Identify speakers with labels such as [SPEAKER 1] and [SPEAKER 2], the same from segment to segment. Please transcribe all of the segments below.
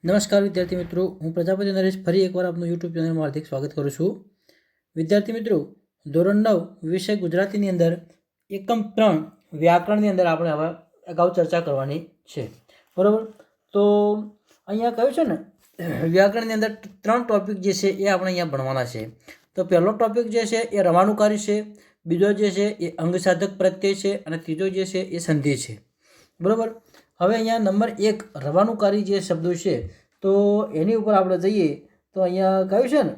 [SPEAKER 1] નમસ્કાર વિદ્યાર્થી મિત્રો, હું પ્રજાપતિ નરેશ ફરી એકવાર આપનું યુટ્યુબ ચેનલમાં હાર્દિક સ્વાગત કરું છું. વિદ્યાર્થી મિત્રો, ધોરણ 9 વિષય ગુજરાતીની અંદર એકમ 3 વ્યાકરણની અંદર આપણે હવે અગાઉ ચર્ચા કરવાની છે. બરાબર, તો અહીંયા કહ્યું છે ને વ્યાકરણની અંદર 3 ટોપિક જે છે એ આપણે અહીંયા ભણવાના છે. તો પહેલો ટોપિક જે છે એ રવાનુકારી છે, બીજો જે છે એ અંગસાધક પ્રત્યય છે અને ત્રીજો જે છે એ સંધિ છે. બરાબર, હવે અહીંયા નંબર 1 રવાનુકારી જે શબ્દો છે તો એની ઉપર આપણે જઈએ તો અહીંયા કહ્યું છે ને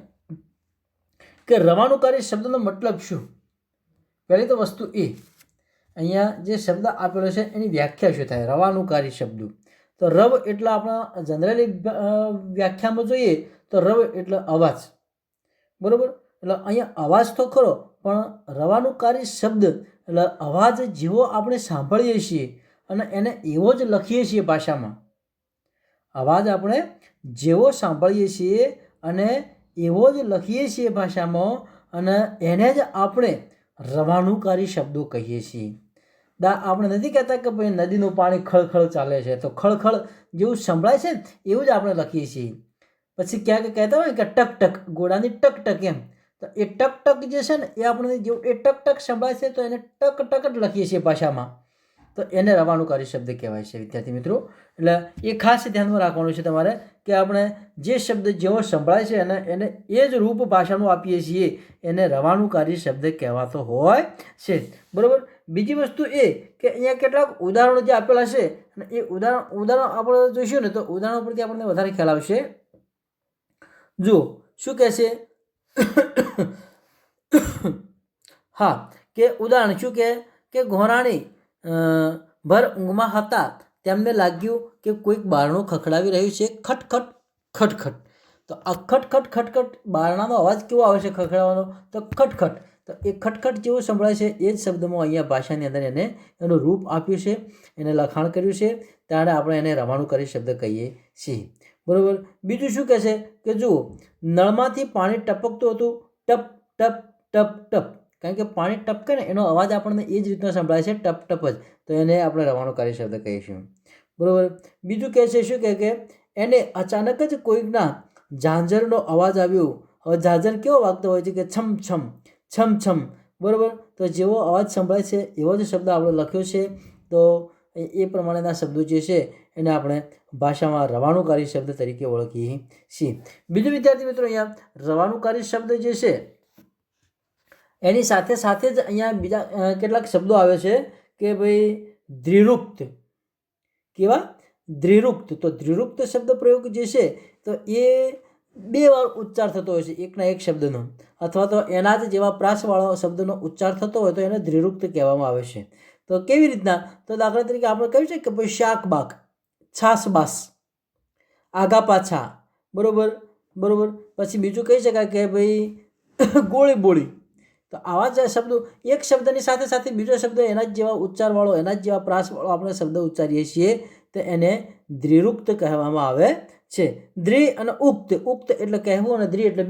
[SPEAKER 1] કે રવાનુકારી શબ્દનો મતલબ શું. પહેલી તો વસ્તુ એ અહીંયા જે શબ્દ આપેલો છે એની વ્યાખ્યા શું થાય. રવાનુકારી શબ્દો તો રવ એટલે આપણા જનરલી વ્યાખ્યામાં જોઈએ તો રવ એટલે અવાજ. બરાબર, એટલે અહીંયા અવાજ તો ખરો પણ રવાનુકારી શબ્દ એટલે અવાજ જેવો આપણે સાંભળીએ છીએ અને એને એવો જ લખીએ છીએ ભાષામાં. અવાજ આપણે જેવો સાંભળીએ છીએ અને એવો જ લખીએ છીએ ભાષામાં અને એને જ આપણે રવાનુકારી શબ્દો કહીએ છીએ. આપણે નથી કહેતા કે ભાઈ નદીનું પાણી ખળખળ ચાલે છે, તો ખળખળ જેવું સંભળાય છે એવું જ આપણે લખીએ છીએ. પછી ક્યાંક કહેતા હોય કે ટક ટક, ઘોડાની ટક ટક, એમ તો એ ટક ટક જે છે ને એ આપણે જેવું એ ટક ટક સંભળાય છે તો એને ટક ટક જ લખીએ છીએ ભાષામાં, તો એને રવાનુકારી શબ્દ કહેવાય છે. વિદ્યાર્થી મિત્રો, એટલે એ ખાસ ધ્યાનમાં રાખવાનું છે તમારે કે આપણે જે શબ્દ જેવો સંભળાય છે અને એને એ જ રૂપ ભાષાનું આપીએ છીએ એને રવાનુકારી શબ્દ કહેવાતો હોય છે. બરાબર, બીજી વસ્તુ એ કે અહીંયા કેટલાક ઉદાહરણો જે આપેલા છે અને એ ઉદાહરણ આપણે જોઈશું ને તો ઉદાહરણો પરથી આપણને વધારે ખ્યાલ આવશે. જુઓ શું કહે છે. હા, કે ઉદાહરણ શું કે ઘોરાણી ભર ઊંઘમાં હતા તેમને લાગ્યું કે કોઈક બારણું ખખડાવી રહ્યું છે. ખટખટ ખટખટ, તો આ ખટખટ ખટખટ બારણાનો અવાજ કેવો આવે છે ખખડાવવાનો, તો ખટખટ. તો એ ખટખટ જેવું સંભળાય છે એ જ શબ્દમાં અહીંયા ભાષાની અંદર એને એનું રૂપ આપ્યું છે, એને લખાણ કર્યું છે, ત્યારે આપણે એને રવાનુકારી શબ્દ કહીએ છીએ. બરાબર, બીજું શું કહે છે કે જુઓ નળમાંથી પાણી ટપકતું હતું, ટપ ટપ ટપ ટપ, કારણ કે પાણી ટપકે ને એનો અવાજ આપણને એ જ રીતનો સંભળાય છે, ટપ ટપ જ, તો એને આપણે રવાનુકારી શબ્દ કહીશું. બરાબર, બીજું કહે છે શું કે એને અચાનક જ કોઈકના ઝાંઝરનો અવાજ આવ્યો. હવે ઝાંઝર કેવો વાગતો હોય છે કે છમ છમ છમ છમ. બરાબર, તો જેવો અવાજ સંભળાય છે એવો જ શબ્દ આપણે લખ્યો છે, તો એ પ્રમાણેના શબ્દો જે છે એને આપણે ભાષામાં રવાનુકારી શબ્દ તરીકે ઓળખીએ છીએ. બીજું વિદ્યાર્થી મિત્રો, અહીંયા રવાનુકારી શબ્દ જે છે એની સાથે સાથે જ અહીંયા બીજા કેટલાક શબ્દો આવે છે કે ભાઈ દ્રિરુક્ત. કેવા? દ્રિરુક્ત. તો દ્રિરુક્ત શબ્દ પ્રયોગ જે છે તો એ 2 વાર ઉચ્ચાર થતો હોય છે એકના એક શબ્દનો, અથવા તો એના જ જેવા પ્રાસવાળો શબ્દનો ઉચ્ચાર થતો હોય તો એને દ્રિરુક્ત કહેવામાં આવે છે. તો કેવી રીતના, તો દાખલા તરીકે આપણે કહ્યું છે કે ભાઈ શાક બાક, છાસ બાસ, આગા પાછા. બરાબર બરાબર, પછી બીજું કહી શકાય કે ભાઈ ગોળી બોળી. તો આવા જ શબ્દો એક શબ્દની સાથે સાથે બીજો શબ્દ એના જ જેવા ઉચ્ચારવાળો એના જ જેવા પ્રાસવાળો આપણે શબ્દ ઉચ્ચારીએ છીએ તો એને દ્રિરુક્ત કહેવામાં આવે છે. દ્રિ અને ઉક્ત, ઉક્ત એટલે કહેવું અને દ્રિ એટલે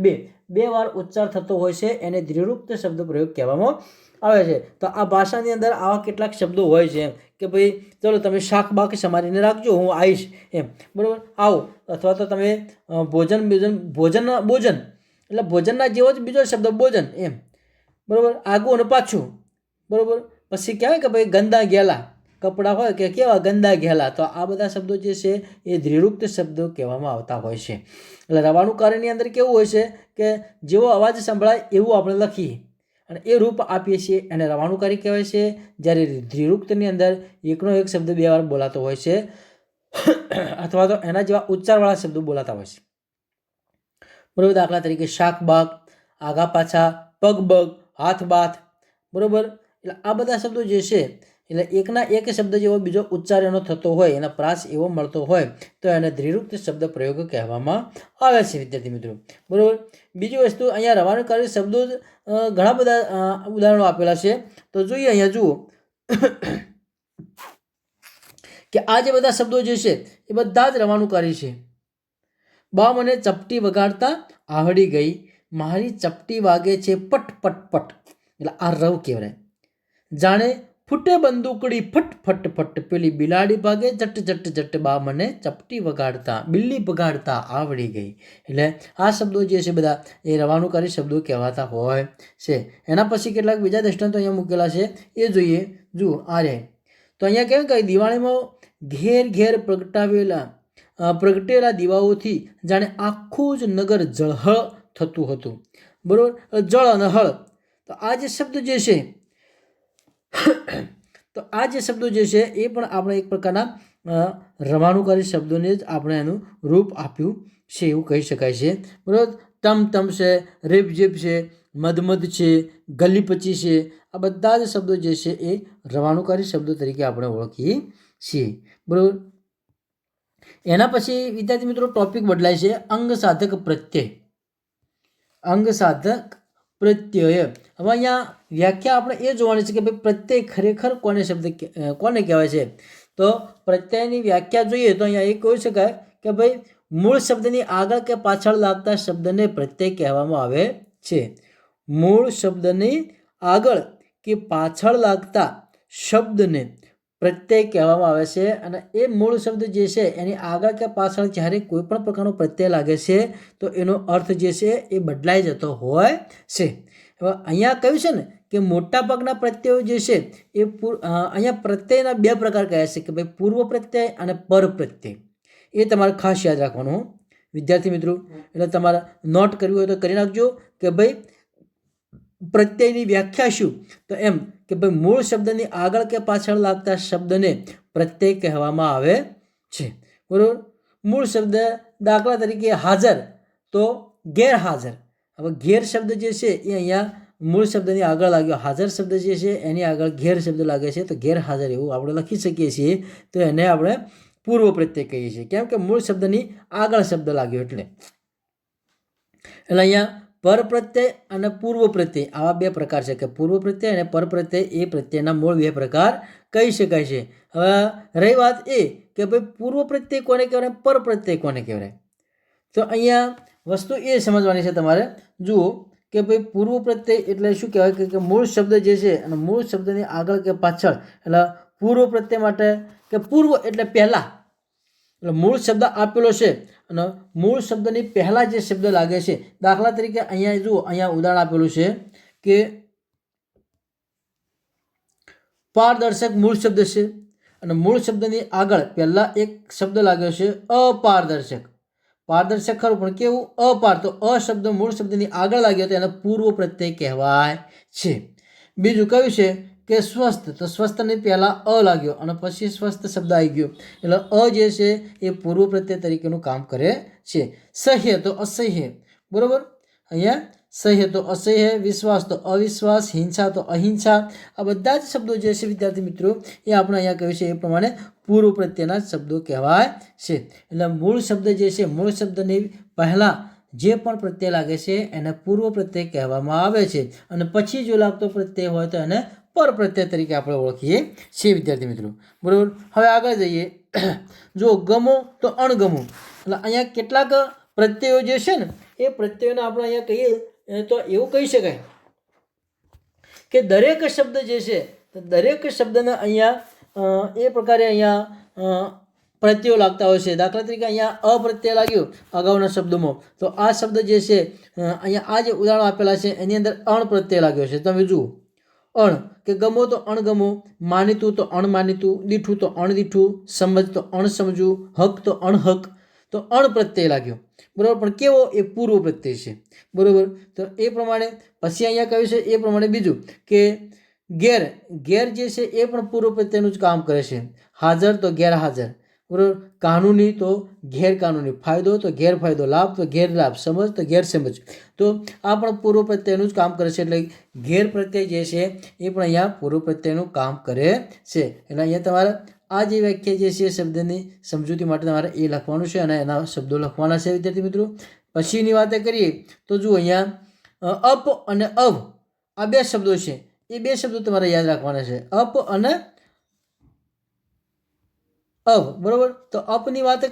[SPEAKER 1] બે વાર ઉચ્ચાર થતો હોય છે, એને દ્રિરુક્ત શબ્દ પ્રયોગ કહેવામાં આવે છે. તો આ ભાષાની અંદર આવા કેટલાક શબ્દો હોય છે એમ કે ભાઈ ચલો તમે શાક બાક સમારીને રાખજો, હું આવીશ એમ. બરાબર, આવો, અથવા તો તમે ભોજન ભોજન એટલે ભોજનના જેવો જ બીજો શબ્દ ભોજન એમ. બરાબર, આગું અને પાછું. બરાબર, પછી કહેવાય કે ભાઈ ગંદા ગેલા, કપડાં હોય કે કેવા ગંદા ઘેલા, તો આ બધા શબ્દો જે છે એ દ્રિરુક્ત શબ્દો કહેવામાં આવતા હોય છે. એટલે રવાનુકારીની અંદર કેવું હોય છે કે જેવો અવાજ સંભળાય એવું આપણે લખીએ અને એ રૂપ આપીએ છીએ એને રવાનુકારી કહેવાય છે. જ્યારે દ્રિરુક્તની અંદર એકનો એક શબ્દ 2 વાર બોલાતો હોય છે અથવા તો એના જેવા ઉચ્ચારવાળા શબ્દો બોલાતા હોય છે. બરાબર, દાખલા તરીકે શાક બાક, આગા પાછા, પગ બગ, હાથ બાથ. બરાબર, એટલે આ બધા શબ્દો જે છે એટલે એકના એક શબ્દ જેવો બીજો ઉચ્ચાર એનો થતો હોય, એના પ્રાસ એવો મળતો હોય તો એને દ્રિરુક્ત શબ્દ પ્રયોગ કહેવામાં આવે છે. વિદ્યાર્થી મિત્રો, બરાબર, બીજી વસ્તુ અહીંયા રવાનુકારી શબ્દો ઘણા બધા ઉદાહરણો આપેલા છે. તો જોઈએ અહીંયા જુઓ કે આ જે બધા શબ્દો જે છે એ બધા જ રવાનુકારી છે. બા મને ચપટી વગાડતા આવડી ગઈ, મારી ચપટી વાગે છે પટ પટ પટ, એટલે આ રવ કહેવાય. જાણે ફૂટે બંદૂકડી ફટ ફટ ફટ, પેલી બિલાડી ભાગે જટ જટ જટ, બા મને ચપટી વગાડતા બિલ્લી બગાડતા આવડી ગઈ. એટલે આ શબ્દો જે છે બધા એ રવાનુકારી શબ્દો કહેવાતા હોય છે. એના પછી કેટલાક બીજા દ્રષ્ટાંતો અહીંયા મૂકેલા છે એ જોઈએ. જુઓ આ રે, તો અહીંયા કેમ કહે, દિવાળીમાં ઘેર ઘેર પ્રગટેલા દીવાઓથી જાણે આખું જ નગર જળહળ થતું હતું. બરોબર, જળ અને હળ, તો આ જે શબ્દ જે છે તો આ જે શબ્દો જે છે એ પણ આપણે એક પ્રકારના રવાનુકારી શબ્દોને જ આપણે એનું રૂપ આપ્યું છે એવું કહી શકાય છે. બરાબર, તમ તમ છે, રેપ જેપ છે, મદમદ છે, ગલીપચી છે, આ બધા જ શબ્દો જે છે એ રવાનુકારી શબ્દો તરીકે આપણે ઓળખીએ છીએ. બરાબર, એના પછી વિદ્યાર્થી મિત્રો ટોપિક બદલાય છે અંગ સાધક પ્રત્યય. અંગ સાધક પ્રત્યય. હવે અહીંયા વ્યાખ્યા આપણે એ જોવાની છે કે ભાઈ પ્રત્યય ખરેખર કોને કહેવાય છે. તો પ્રત્યયની વ્યાખ્યા જોઈએ તો અહીંયા એ કહી શકાય કે ભાઈ મૂળ શબ્દની આગળ કે પાછળ લાગતા શબ્દને પ્રત્યય કહેવામાં આવે છે. મૂળ શબ્દની આગળ કે પાછળ લાગતા શબ્દને પ્રત્યય કહેવામાં આવે છે. અને એ મૂળ શબ્દ જે છે એની આગળ કે પાછળ જ્યારે કોઈ પણ પ્રકારનો પ્રત્યય લાગે છે તો એનો અર્થ જે છે એ બદલાઈ જતો હોય છે. હવે અહીંયા કહ્યું છે ને કે મોટા ભાગના પ્રત્યયો જે છે એ અહીંયા પ્રત્યયના બે પ્રકાર કહ્યા છે કે ભાઈ પૂર્વ પ્રત્યય અને પર પ્રત્યય. એ તમારે ખાસ યાદ રાખવાનું વિદ્યાર્થી મિત્રો. એટલે તમારે નોટ કરવી હોય તો કરી નાખજો કે ભાઈ પ્રત્યયની વ્યાખ્યા શું. તો એમ કે ભાઈ મૂળ શબ્દની આગળ કે પાછળ લાગતા શબ્દને પ્રત્યય કહેવામાં આવે છે. બરાબર, મૂળ શબ્દ દાખલા તરીકે હાજર તો ગેરહાજર. હવે ઘેર શબ્દ જે છે એ અહીંયા મૂળ શબ્દની આગળ લાગ્યો, હાજર શબ્દ જે છે એની આગળ ઘેર શબ્દ લાગે છે તો ગેરહાજર એવું આપણે લખી શકીએ છીએ. તો એને આપણે પૂર્વ પ્રત્યય કહીએ છીએ, કેમ કે મૂળ શબ્દની આગળ શબ્દ લાગ્યો એટલે. અહીંયા પર પ્રત્યય અને પૂર્વ પ્રત્યય આવા બે પ્રકાર છે કે પૂર્વ પ્રત્યય અને પર પ્રત્યય એ પ્રત્યયના મૂળ બે પ્રકાર કહી શકાય છે. હવે રહી વાત એ કે ભાઈ પૂર્વ પ્રત્યય કોને કહેવાય, પર પ્રત્યય કોને કહેવાય. તો અહીંયા વસ્તુ એ સમજવાની છે તમારે. જુઓ કે ભાઈ પૂર્વ પ્રત્યય એટલે શું કહેવાય કે મૂળ શબ્દ જે છે અને મૂળ શબ્દની આગળ કે પાછળ, એટલે પૂર્વ પ્રત્યય માટે કે પૂર્વ એટલે પહેલાં, એટલે મૂળ શબ્દ આપેલો છે અને મૂળ શબ્દની પહેલાં જે શબ્દ લાગે છે. દાખલા તરીકે અહીંયા જુઓ, અહીંયા ઉદાહરણ આપેલું છે કે પારદર્શક મૂળ શબ્દ છે અને મૂળ શબ્દની આગળ પહેલાં એક શબ્દ લાગ્યો છે અપારદર્શક. પારદર્શક ખરું પણ કેવું, અપાર, તો અ શબ્દ મૂળ શબ્દની આગળ લાગ્યો તો એને પૂર્વ પ્રત્યય કહેવાય છે. બીજું કયું છે કે સ્વસ્થ, તો સ્વસ્થની પહેલાં અ લાગ્યો અને પછી સ્વસ્થ શબ્દ આવી ગયો એટલે અ જે છે એ પૂર્વ પ્રત્યય તરીકેનું કામ કરે છે. સહ્ય તો અસહ્ય. બરાબર, અહીંયા સહ્ય તો અસહ્ય, વિશ્વાસ તો અવિશ્વાસ, હિંસા તો અહિંસા, આ બધા જ શબ્દો જે છે વિદ્યાર્થી મિત્રો એ આપણે અહીંયા કહ્યું છે એ પ્રમાણે પૂર્વ પ્રત્યયના શબ્દો કહેવાય છે. એટલે મૂળ શબ્દ જે છે, મૂળ શબ્દની પહેલાં જે પણ પ્રત્યય લાગે છે એને પૂર્વ પ્રત્યય કહેવામાં આવે છે અને પછી જો લાગતો પ્રત્યય હોય તો એને પર પ્રત્યય તરીકે આપણે ઓળખીએ છીએ વિદ્યાર્થી મિત્રો. બરાબર, હવે આગળ જઈએ. જો ગમો તો અણગમો, એટલે અહીંયા કેટલાક પ્રત્યયો જે છે ને એ પ્રત્યયોને આપણે અહીંયા કહીએ તો એવું કહી શકાય કે દરેક શબ્દ જે છે દરેક શબ્દને અહીંયા એ પ્રકારે અહીંયા પ્રત્યયો લાગતા હોય છે. દાખલા તરીકે અહીંયા અપ્રત્યય લાગ્યો અગાઉના શબ્દોમાં, તો આ શબ્દ જે છે અહીંયા આ જે ઉદાહરણો આપેલા છે એની અંદર અણ પ્રત્યય લાગ્યો છે. તમે જુઓ, અણ કે ગમો તો અણગમો, માનીતું તો અણમાનીતું, દીઠું તો અણદીઠું, સમજ તો અણસમજવું, હક તો અણહક, તો અણ પ્રત્યય લાગ્યો. બરાબર, પણ કેવો, એ પૂર્વ પ્રત્યય છે. બરાબર, તો એ પ્રમાણે પછી અહીંયા કહ્યું છે એ પ્રમાણે બીજું કે ઘેર, ઘેર જે છે એ પણ પૂર્વ પ્રત્યયનું જ કામ કરે છે. હાજર તો ગેરહાજર. બરાબર, કાનૂની તો ગેરકાનૂની, ફાયદો તો ગેરફાયદો, લાભ તો ગેરલાભ, સમજ તો ગેરસમજ, તો આ પણ પૂર્વ પ્રત્યયનું જ કામ કરે છે. એટલે ઘેર પ્રત્યય જે છે એ પણ અહીંયા પૂર્વ પ્રત્યયનું કામ કરે છે. એટલે અહીંયા તમારે આ જે વ્યાખ્યા જે છે શબ્દની સમજૂતી માટે તમારે એ લખવાનું છે અને એના શબ્દો લખવાના છે વિદ્યાર્થી મિત્રો. પછીની વાત કરીએ તો જુઓ અહીંયા અપ અને અવ આ બે શબ્દો છે, એ બે શબ્દો તમારે યાદ રાખવાના છે, અપ અને અવ. બરાબર, તો અપની વાત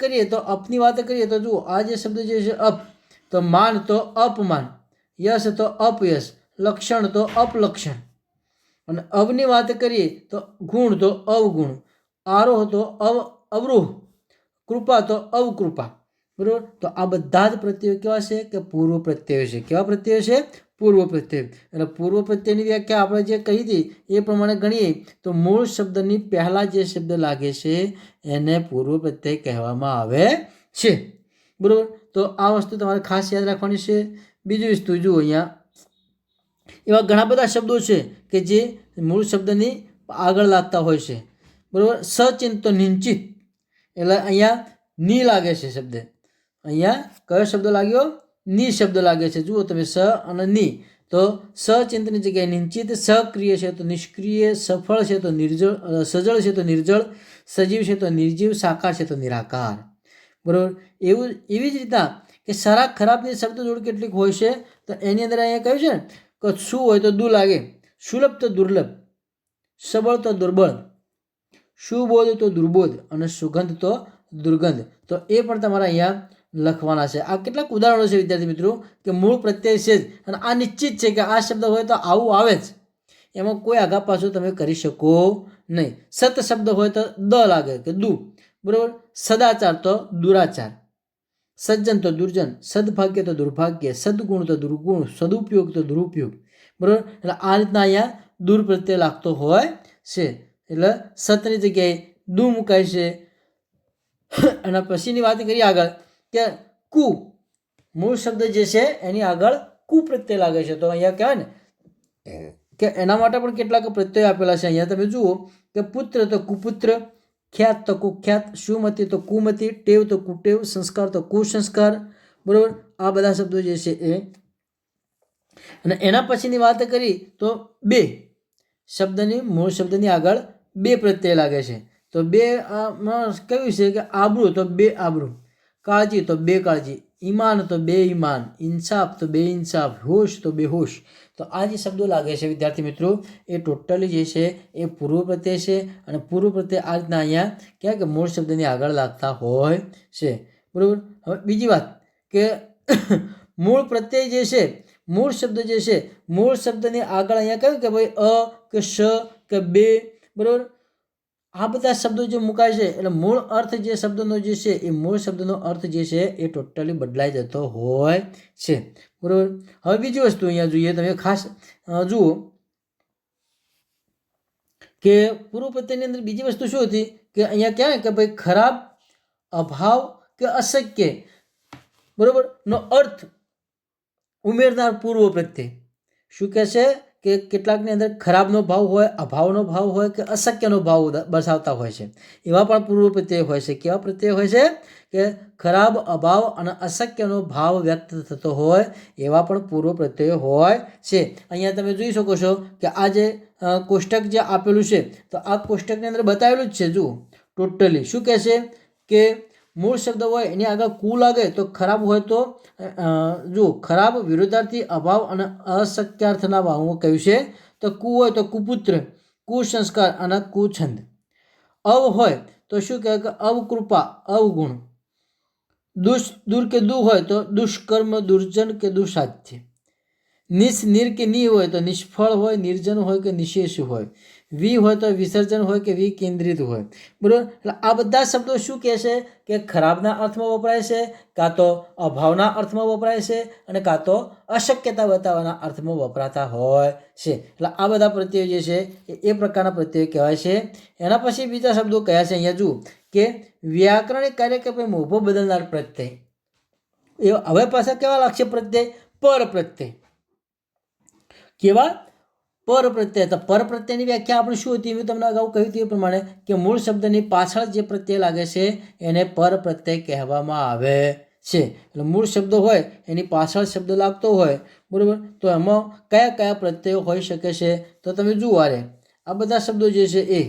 [SPEAKER 1] કરીએ તો જુઓ આ જે શબ્દ જે છે અપ, તો માન તો અપમાન, યશ તો અપયશ, લક્ષણ તો અપલક્ષણ. અને અવની વાત કરીએ તો ગુણ તો અવગુણ, આરોહ તો અવરોહ, કૃપા તો અવકૃપા, બરાબર. તો આ બધા જ પ્રત્યયો કેવા છે કે પૂર્વ પ્રત્યયો છે. કેવા પ્રત્યયો છે? પૂર્વ પ્રત્યય. એટલે પૂર્વ પ્રત્યયની વ્યાખ્યા આપણે જે કહી હતી એ પ્રમાણે ગણીએ તો મૂળ શબ્દની પહેલા જે શબ્દ લાગે છે એને પૂર્વ પ્રત્યય કહેવામાં આવે છે, બરાબર. તો આ વસ્તુ તમારે ખાસ યાદ રાખવાની છે. બીજી વસ્તુ જુઓ, અહીંયા એવા ઘણા બધા શબ્દો છે કે જે મૂળ શબ્દની આગળ લાગતા હોય છે, બરાબર. સચિંત તો નિશ્ચિત, એટલે અહીંયા ની લાગે છે શબ્દ. અહીંયા કયો શબ્દ લાગ્યો? ની શબ્દ લાગે છે. જુઓ તમે, સ અને ની. તો સચિંતની જગ્યાએ નિશ્ચિત, સક્રિય છે તો નિષ્ક્રિય, સફળ છે તો નિર્જળ, સજળ છે તો નિર્જળ, સજીવ છે તો નિર્જીવ, સાકાર છે તો નિરાકાર, બરાબર. એવી જ રીતના કે સારા ખરાબની શબ્દ જોડ કેટલીક હોય છે. તો એની અંદર અહીંયા કહ્યું છે ને કે શું હોય તો દુ લાગે, સુલભ તો દુર્લભ, સબળ તો દુર્બળ, સુબોધ તો દુર્બોધ અને સુગંધ તો દુર્ગંધ. તો એ પણ તમારે અહીંયા લખવાના છે. આ કેટલાક ઉદાહરણો છે વિદ્યાર્થી મિત્રો કે મૂળ પ્રત્યય છે જ, અને આ નિશ્ચિત છે કે આ શબ્દ હોય તો આવું આવે જ, એમાં કોઈ આગા પાછું તમે કરી શકો નહીં. સત શબ્દ હોય તો દ લાગે કે દુ, બરાબર. સદાચાર તો દુરાચાર, સજ્જન તો દુર્જન, સદભાગ્ય તો દુર્ભાગ્ય, સદગુણ તો દુર્ગુણ, સદુપયોગ તો દુરુપયોગ, બરાબર. એટલે આ રીતના અહીંયા દૂર પ્રત્યય લાગતો હોય છે. એટલે સતની જગ્યાએ દુ મુકાય છે. અને પછીની વાત કરીએ આગળ કે કુ, મૂળ શબ્દ જે છે એની આગળ કુ પ્રત્યય લાગે છે. તો અહીંયા કહેવાય ને કે એના માટે પણ કેટલાક પ્રત્યય આપેલા છે. અહીંયા તમે જુઓ કે પુત્ર તો કુપુત્ર, ખ્યાત તો કુખ્યાત, સુમતિ તો કુમતિ, ટેવ તો કુટેવ, સંસ્કાર તો કુસંસ્કાર, બરાબર. આ બધા શબ્દો જે છે એ. અને એના પછીની વાત કરી તો બે શબ્દની, મૂળ શબ્દની આગળ બે પ્રત્યય લાગે છે. તો બે કયું છે કે આબરૂ તો બે આબરૂ, કાળજી તો બે કાળજી, ઈમાન તો બે ઈમાન, ઇન્સાફ તો બે ઇન્સાફ, હોશ તો બે હોશ. તો આ જે શબ્દો લાગે છે વિદ્યાર્થી મિત્રો એ ટોટલી જે છે એ પૂર્વ પ્રત્યય છે. અને પૂર્વ પ્રત્યય આ રીતના અહીંયા ક્યાં કે મૂળ શબ્દની આગળ લાગતા હોય છે, બરાબર. હવે બીજી વાત કે મૂળ પ્રત્યય જે છે, મૂળ શબ્દ જે છે, મૂળ શબ્દની આગળ અહીંયા કહ્યું કે ભાઈ અ કે શ કે બે, બરાબર. આ બધા શબ્દો જે મુકાય છે એટલે મૂળ અર્થ જે શબ્દનો જે છે એ મૂળ શબ્દનો અર્થ જે છે એ ટોટલી બદલાઈ જતો હોય છે, બરાબર. હવે બીજી વસ્તુ અહીંયા જોઈએ, તમે ખાસ જુઓ કે પૂર્વ પ્રત્યયની અંદર બીજી વસ્તુ શું હતી કે અહીંયા કહેવાય કે ભાઈ ખરાબ, અભાવ કે અશક્ય, બરાબર, નો અર્થ ઉમેરનાર પૂર્વ પ્રત્યય. શું કહે છે કે કેટલાકની અંદર ખરાબનો ભાવ હોય, અભાવનો ભાવ હોય કે અશક્યનો ભાવ દર્શાવતા હોય છે. એવા પણ પૂર્વ પ્રત્યય હોય છે. કેવા પ્રત્યય હોય છે કે ખરાબ, અભાવ અને અશક્યનો ભાવ વ્યક્ત થતો હોય એવા પણ પૂર્વ પ્રત્યય હોય છે. અહીંયા તમે જોઈ શકો છો કે આ જે કોષ્ટક જે આપેલું છે તો આ કોષ્ટકની અંદર બતાવેલું જ છે. જુઓ ટોટલી શું કહે છે કે મૂળ શબ્દ હોય એની આગળ કુ લાગે તો ખરાબ હોય તો જુઓ ખરાબ, વિરોધાર્થી, અભાવ અને અશક્યાર્થના ભાવમાં કહ્યું છે. તો કુ હોય તો કુપુત્ર, કુસંસ્કાર અને કુછંદ. અવ હોય તો શું કહેવાય કે અવકૃપા, અવગુણ. દૂર કે દુ હોય તો દુષ્કર્મ, દુર્જન કે દુસાધ્ય. નિર કે ની હોય તો નિષ્ફળ હોય, નિર્જન હોય કે નિશેષ હોય. વી હોય તો વિસર્જન હોય કે વિકેન્દ્રિત હોય, બરાબર. એટલે આ બધા શબ્દો શું કહે છે કે ખરાબના અર્થમાં વપરાય છે, કાં તો અભાવના અર્થમાં વપરાય છે અને કાં તો અશક્યતા બતાવવાના અર્થમાં વપરાતા હોય છે. એટલે આ બધા પ્રત્યયો જે છે એ પ્રકારના પ્રત્યયો કહેવાય છે. એના પછી બીજા શબ્દો કયા છે અહીંયા જુઓ કે વ્યાકરણિક કાર્ય કે મોભો બદલનાર પ્રત્યય. એ હવે પાછા કેવા લાગશે પ્રત્યય? પર પ્રત્યય. કેવા? પર પ્રત્યય. તો પર પ્રત્યયની વ્યાખ્યા આપણે શું હતી? મેં તમને અગાઉ કહ્યું તે પ્રમાણે કે મૂળ શબ્દની પાછળ જે પ્રત્યય લાગે છે એને પર પ્રત્યય કહેવામાં આવે છે. એટલે મૂળ શબ્દ હોય એની પાછળ શબ્દ લાગતો હોય, બરાબર, તો એમાં કયા કયા પ્રત્યયો હોઈ શકે છે? તો તમે જુઓ આ બધા શબ્દો જે છે એ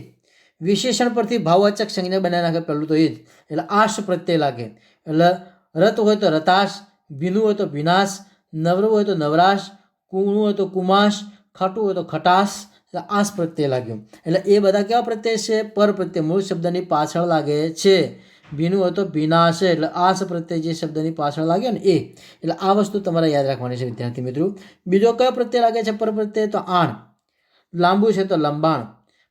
[SPEAKER 1] વિશેષણ પરથી ભાવવાચક સંજ્ઞા બનાવી નાખે. પહેલું તો એ જ, એટલે આશ પ્રત્યય લાગે. એટલે રત હોય તો રતાશ, ભીનું હોય તો ભીનાશ, નવરું હોય તો નવરાશ, કુણું હોય તો કુમાશ, ખાટું હોય તો ખટાશ. એટલે આશ પ્રત્યય લાગ્યો. એટલે એ બધા કેવા પ્રત્યય છે? પર પ્રત્યય. મૂળ શબ્દની પાછળ લાગે છે. ભીનું હોય તો ભીનાશ, એટલે આશ પ્રત્યય જે શબ્દની પાછળ લાગ્યો ને એ. એટલે આ વસ્તુ તમારે યાદ રાખવાની છે વિદ્યાર્થી મિત્રો. બીજો કયો પ્રત્યય લાગે છે પર પ્રત્યય? તો આણ. લાંબુ છે તો લંબાણ,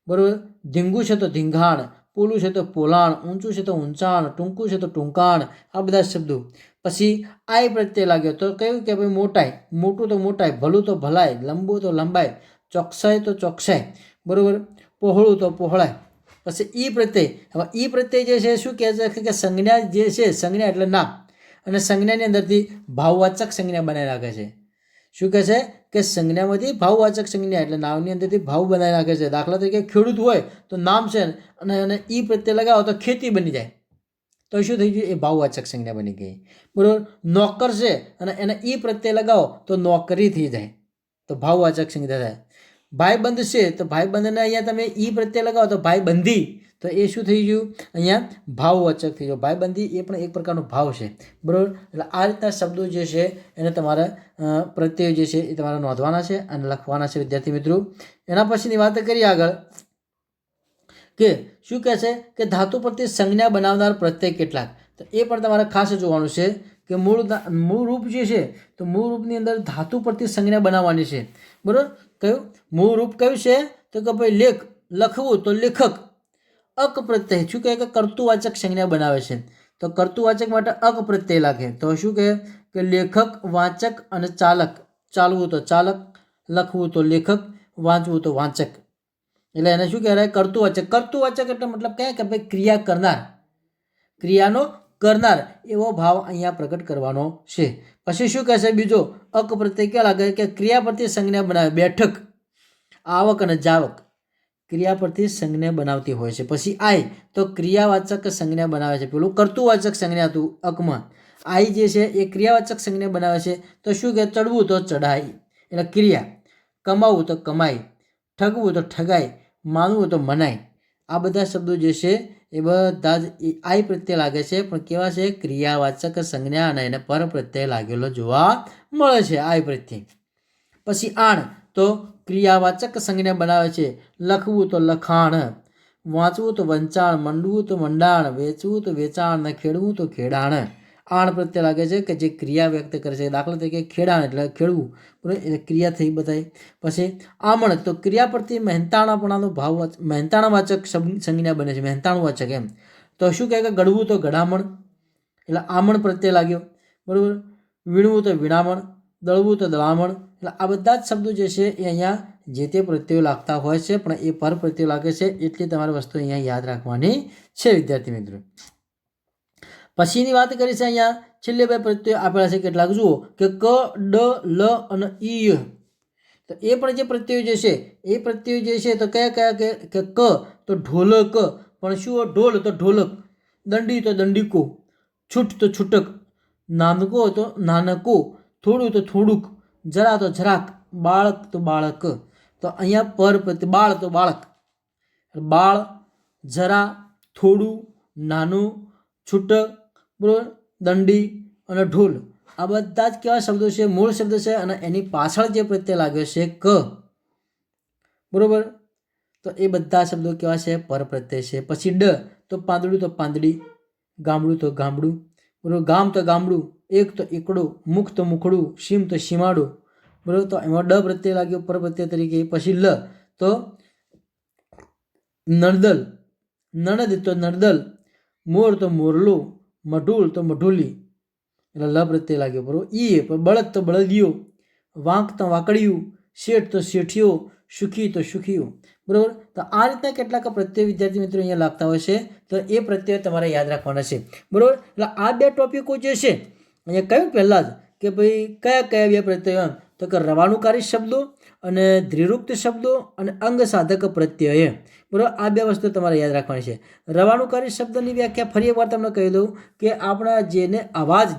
[SPEAKER 1] બરાબર, ધીંગું છે તો ધીંગાણ, પોલું છે તો પોલાણ, ઊંચું છે તો ઊંચાણ, ટૂંકું છે તો ટૂંકાણ, આ બધા શબ્દો. પછી આય પ્રત્યે લાગ્યો તો કયું કે ભાઈ મોટાઈ, મોટું તો મોટાઈ, ભલું તો ભલાઈ, લંબુ તો લંબાઈ, ચોકસાઈ તો ચોકસાઈ, બરાબર, પહોળું તો પહોળાઈ. પછી ઈ પ્રત્યય, હવે ઈ પ્રત્યય જે છે શું કહે છે કે સંજ્ઞા જે છે, સંજ્ઞા એટલે નામ, અને સંજ્ઞાની અંદરથી ભાવવાચક સંજ્ઞા બનાવી રાખે છે. શું કહે છે કે સંજ્ઞામાંથી ભાવવાચક સંજ્ઞા એટલે નામની અંદરથી ભાવ બનાવી રાખે છે. દાખલા તરીકે ખેડૂત હોય તો નામ છે અને ઈ પ્રત્યય લગાવો તો ખેતી બની જાય, તો શું થઈ ગયું? એ ભાવવાચક સંજ્ઞા બની ગઈ, બરાબર. નોકર છે અને એને ઈ પ્રત્યય લગાવો તો નોકરી થઈ જાય, તો ભાવવાચક સંજ્ઞા થાય. ભાઈબંધ છે તો ભાઈબંધને અહીંયા તમે ઈ પ્રત્યય લગાવો તો ભાઈબંધી, તો એ શું થઈ ગયું? અહીંયા ભાવવાચક થઈ ગયું. ભાઈબંધી એ પણ એક પ્રકારનો ભાવ છે, બરાબર. એટલે આ રીતના શબ્દો જે છે એને તમારે પ્રત્યય જે છે એ તમારે નોંધવાના છે અને લખવાના છે વિદ્યાર્થી મિત્રો. એના પછીની વાત કરીએ આગળ કે શું કહે છે કે ધાતુ પરથી સંજ્ઞા બનાવનાર પ્રત્યય કેટલાક, તો એ પણ તમારે ખાસ જોવાનું છે કે મૂળ રૂપ જે છે તો મૂળ રૂપની અંદર ધાતુ પરથી સંજ્ઞા બનાવવાની છે, બરાબર. કયું મૂળ રૂપ કયું છે? તો કે ભાઈ લખવું તો લેખક. અક પ્રત્યય શું કહે કે કર્તુવાચક સંજ્ઞા બનાવે છે, તો કર્તુવાચક માટે અક પ્રત્યય લાગે, તો શું કહે કે લેખક, વાચક અને ચાલક. ચાલવું તો ચાલક, લખવું તો લેખક, વાંચવું તો વાંચક. એટલે એને શું કહેવાય? કર્તુવાચક. કર્તુવાચક એટલે મતલબ કહે કે ભાઈ ક્રિયા કરનાર, ક્રિયાનો કરનાર એવો ભાવ અહીંયા પ્રગટ કરવાનો છે. પછી શું કહેશે બીજો અક પ્રત્યય ક્યાં લાગે કે ક્રિયા પરથી સંજ્ઞા બનાવે. બેઠક, આવક અને જાવક ક્રિયા પરથી સંજ્ઞા બનાવતી હોય છે. પછી આય તો ક્રિયાવાચક સંજ્ઞા બનાવે છે. પેલું કર્તુવાચક સંજ્ઞા હતું અકમાં, આઈ જે છે એ ક્રિયાવાચક સંજ્ઞા બનાવે છે. તો શું કે ચડવું તો ચઢાઈ એટલે ક્રિયા, કમાવું તો કમાઈ, ઠગવું તો ઠગાઈ, માનવું તો મનાય. આ બધા શબ્દો જે છે એ બધા જ આઈ પ્રત્યે લાગે છે, પણ કેવા છે? ક્રિયાવાચક સંજ્ઞા અને એને પર પ્રત્યય લાગેલો જોવા મળે છે આઈ પ્રત્યે. પછી આણ તો ક્રિયાવાચક સંજ્ઞા બનાવે છે. લખવું તો લખાણ, વાંચવું તો વંચાણ, મંડવું તો મંડાણ, વેચવું તો વેચાણ ને ખેડવું તો ખેડાણ. આણ પ્રત્યે લાગે છે કે જે ક્રિયા વ્યક્ત કરે છે. દાખલા તરીકે ખેડાણ એટલે ખેડવું, બરાબર, એટલે ક્રિયા થઈ બતાવી. પછી આમણ તો ક્રિયા પરથી મહેનતાણાપણાનો ભાવ, મહેનતાણાવાચક સંજ્ઞા બને છે, મહેનતાણુવાચક એમ. તો શું કહે કે ગળવું તો ગળામણ એટલે આમણ પ્રત્યે લાગ્યો, બરાબર. વીણવું તો વીણામણ, દળવું તો દળામણ. એટલે આ બધા જ શબ્દો જે છે એ અહીંયા જે તે પ્રત્યયો લાગતા હોય છે, પણ એ પર પ્રત્યય લાગે છે, એટલી તમારે વસ્તુ અહીંયા યાદ રાખવાની છે વિદ્યાર્થી મિત્રો. પછીની વાત કરી છે અહીંયા છેલ્લે બે પ્રત્યયો આપેલા છે કેટલાક, જુઓ કે ક, ડ, લ અને ઈ. તો એ પણ જે પ્રત્યયો જે છે એ પ્રત્યયો જે છે તો કયા કયા કે ક તો ઢોલક, પણ શું? ઢોલ તો ઢોલક, દંડી તો દંડીકો, છૂટ તો છૂટક, નાનકો તો નાનકો, થોડું તો થોડુંક, જરા તો જરાક, બાળક તો બાળક. તો અહીંયા પર પ્રત્યય બાળ તો બાળક, બાળ, જરા, થોડું, નાનું, છૂટક, બરાબર, દંડી અને ઢોલ. આ બધા જ કેવા શબ્દો છે? મૂળ શબ્દ છે અને એની પાછળ જે પ્રત્યય લાગ્યો છે ક, બરાબર, તો એ બધા શબ્દો કેવા છે? પર પ્રત્યય છે. પછી ડ તો પાંદડું તો પાંદડી, ગામડું તો ગામડું, બરાબર, ગામ તો ગામડું, એક તો એકડું, મુખ તો મુખડું, સીમ તો સીમાડું, બરાબર. તો એમાં ડ પ્રત્યય લાગ્યો પર પ્રત્યય તરીકે. પછી લ તો નળદલ, નણદ તો નળદલ, મોર તો મોરલો, મઢુલ તો મઢુલી એટલે લ પ્રત્યય લાગ્યો, બરાબર. ઈ બળદ તો બળદિયો, વાંક તો વાંકડિયું, શેઠ તો શેઠિયો, સુખી તો સુખીઓ, બરાબર. તો આ રીતના કેટલાક પ્રત્યય વિદ્યાર્થી મિત્રો અહીંયા લાગતા હોય છે, તો એ પ્રત્યય તમારે યાદ રાખવાના છે, બરાબર. એટલે આ બે ટોપિકો જે છે અહીંયા કહ્યું પહેલાં જ કે ભાઈ કયા કયા બે પ્રત્યયો, તો કે રવાનુકારી શબ્દો અને દ્વિરૂક્ત શબ્દો અને અંગ સાધક પ્રત્યય, બરાબર. આ બે વસ્તુ તમારે યાદ રાખવાની છે. રવાનુકારી શબ્દની વ્યાખ્યા ફરી એકવાર તમને કહી દઉં કે આપણા જેને અવાજ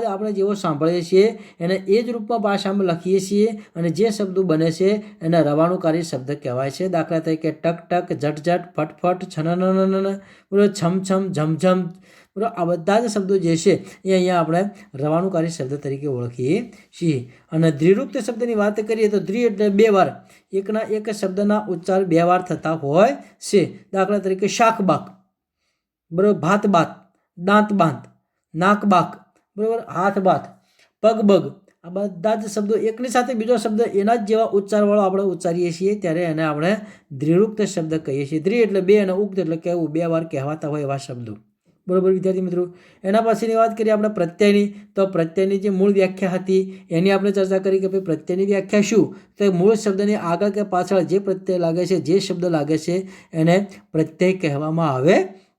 [SPEAKER 1] આપણે જેવો સાંભળીએ છીએ એને એ જ રૂપમાં ભાષામાં લખીએ છીએ અને જે શબ્દો બને છે એને રવાનુકારી શબ્દ કહેવાય છે. દાખલા તરીકે ટક ટક, ઝટ ઝટ, ફટફટ, છનનન, બરાબર, છમ છમ, ઝમઝમ, બરાબર. આ બધા જ શબ્દો જે છે એ અહીંયા આપણે રવાનુકારી શબ્દ તરીકે ઓળખીએ છીએ. અને દ્વિરૂક્ત શબ્દની વાત કરીએ તો દ્વિ એટલે બે વાર, એકના એક શબ્દના ઉચ્ચાર બે વાર થતા હોય છે. દાખલા તરીકે શાક બાક, બરાબર, ભાત બાત, દાંત બાંત, નાક બાક, બરાબર, હાથ બાત, પગ બગ, આ બધા જ શબ્દો એકની સાથે બીજો શબ્દ એના જ જેવા ઉચ્ચારવાળો આપણે ઉચ્ચારીએ છીએ ત્યારે એને આપણે દ્વિરૂક્ત શબ્દ કહીએ છીએ. દ્વિ એટલે બે અને ઉક્ત એટલે કહેવું, બે વાર કહેવાતા હોય એવા શબ્દો. બરોબર વિદ્યાર્થી મિત્રો. એના પછીની વાત કરીએ આપણે પ્રત્યયની. તો પ્રત્યયની જે મૂળ વ્યાખ્યા હતી એની આપણે ચર્ચા કરી કે ભાઈ પ્રત્યયની વ્યાખ્યા શું, તો મૂળ શબ્દની આગળ કે પાછળ જે પ્રત્યય લાગે છે, જે શબ્દ લાગે છે એને પ્રત્યય કહેવામાં આવે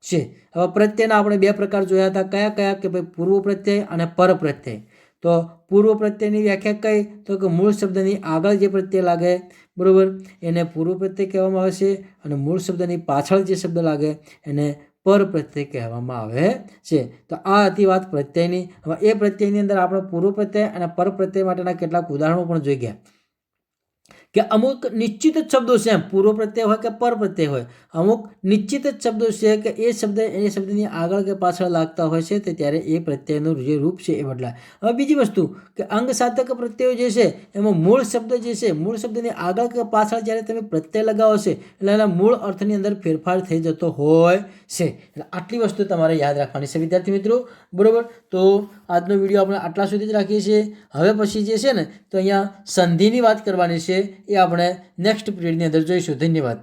[SPEAKER 1] છે. હવે પ્રત્યયના આપણે બે પ્રકાર જોયા હતા. કયા કયા? કે ભાઈ પૂર્વ પ્રત્યય અને પર પ્રત્યય. તો પૂર્વ પ્રત્યયની વ્યાખ્યા કઈ? તો કે મૂળ શબ્દની આગળ જે પ્રત્યય લાગે, બરોબર, એને પૂર્વ પ્રત્યય કહેવામાં આવે છે અને મૂળ શબ્દની પાછળ જે શબ્દ લાગે એને પર પ્રત્યય કહેવામાં આવે છે. તો આ હતી વાત પ્રત્યયની. હવે એ પ્રત્યયની અંદર આપણે પૂર્વ પ્રત્યય અને પર પ્રત્યય માટેના કેટલાક ઉદાહરણો પણ જોઈ ગયા કે અમુક નિશ્ચિત જ શબ્દો છે, એમ પૂર્વ પ્રત્યય હોય કે પર પ્રત્યય હોય, અમુક નિશ્ચિત જ શબ્દો છે કે એ શબ્દ એ શબ્દની આગળ કે પાછળ લાગતા હોય છે તો ત્યારે એ પ્રત્યયનું જે રૂપ છે એ બદલાય. હવે બીજી વસ્તુ કે અંગ સાધક પ્રત્યયો જે છે એમાં મૂળ શબ્દ જે છે, મૂળ શબ્દની આગળ કે પાછળ જ્યારે તમે પ્રત્યય લગાવો છે એટલે એના મૂળ અર્થની અંદર ફેરફાર થઈ જતો હોય છે. એટલે આટલી વસ્તુ તમારે યાદ રાખવાની છે વિદ્યાર્થી મિત્રો. બરોબર, તો આજનો વિડીયો આપણે આટલા સુધી જ રાખીએ છીએ. હવે પછી જે છે ને તો અહીંયા સંધિની વાત કરવાની છે, એ આપણે નેક્સ્ટ પીરિયડની અંદર જોઈશું. ધન્યવાદ.